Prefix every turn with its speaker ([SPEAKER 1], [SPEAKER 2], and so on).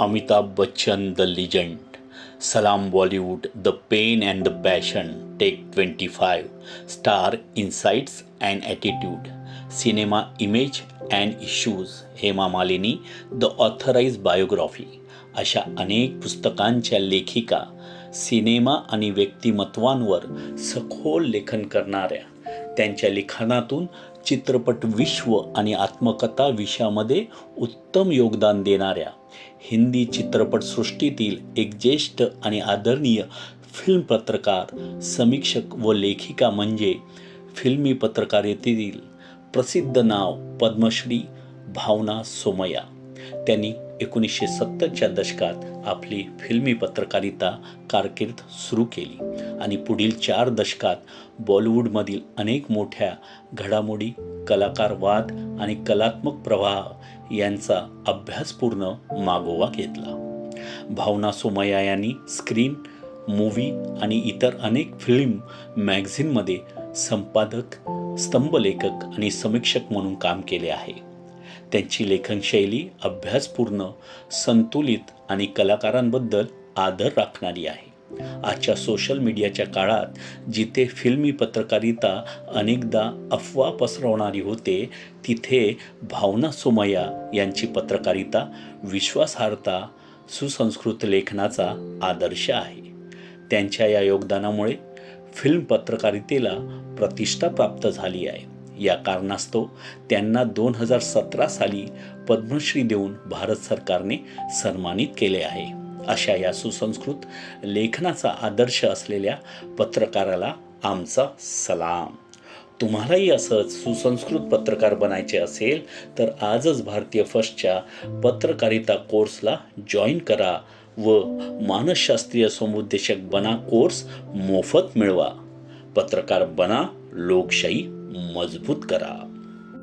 [SPEAKER 1] Amitabh Bachchan, the legend. Salam Bollywood, the pain and the passion. Take 25. Star insights and attitude. Cinema image and issues. Hema Malini, the authorised biography. अशा अनेक पुस्तकांच्या लेखिका cinema आणि व्यक्तिमत्वांवर सखोल लेखन करणाऱ्या, त्यांच्या लिखाणातून चित्रपट विश्व आणि आत्मकथा विषयामध्ये उत्तम योगदान देणाऱ्या हिंदी चित्रपटसृष्टीतील एक ज्येष्ठ आणि आदरणीय फिल्म पत्रकार, समीक्षक व लेखिका म्हणजे फिल्मी पत्रकारितेतील प्रसिद्ध नाव पद्मश्री भावना सोमय्या. त्यांनी 1970च्या दशकात आपली फिल्मी पत्रकारिता कारकीर्द सुरू केली आणि पुढील 4 दशकात बॉलिवूडमधील अनेक मोठ्या घडामोडी, कलाकार वाद आणि कलात्मक प्रवाह यांचा अभ्यासपूर्ण मागोवा घेतला. भावना सोमय्या यांनी स्क्रीन, मूव्ही आणि इतर अनेक फिल्म मॅगझिनमध्ये संपादक, स्तंभलेखक आणि समीक्षक म्हणून काम केले आहे. त्यांची लेखनशैली अभ्यासपूर्ण, संतुलित आणि कलाकारांबद्दल आदर राखणारी आहे. आजच्या सोशल मीडियाच्या काळात जिथे फिल्मी पत्रकारिता अनेकदा अफवा पसरवणारी होते, तिथे भावना सोमय्या यांची पत्रकारिता विश्वासार्हता, सुसंस्कृत लेखनाचा आदर्श आहे. त्यांच्या या योगदानामुळे फिल्म पत्रकारितेला प्रतिष्ठा प्राप्त झाली आहे. या कारणास्तव त्यांना 2017 साली पद्मश्री देऊन भारत सरकारने सन्मानित केले आहे. अशा या सुसंस्कृत लेखनाचा आदर्श असलेल्या पत्रकाराला आमचा सलाम. तुम्हालाही असंच सुसंस्कृत पत्रकार बनायचे असेल तर आजच भारतीय फर्स्टच्या पत्रकारिता कोर्सला जॉईन करा व मानसशास्त्रीय समुपदेशक बना कोर्स मोफत मिळवा. पत्रकार बना, लोकशाही मजबूत करा.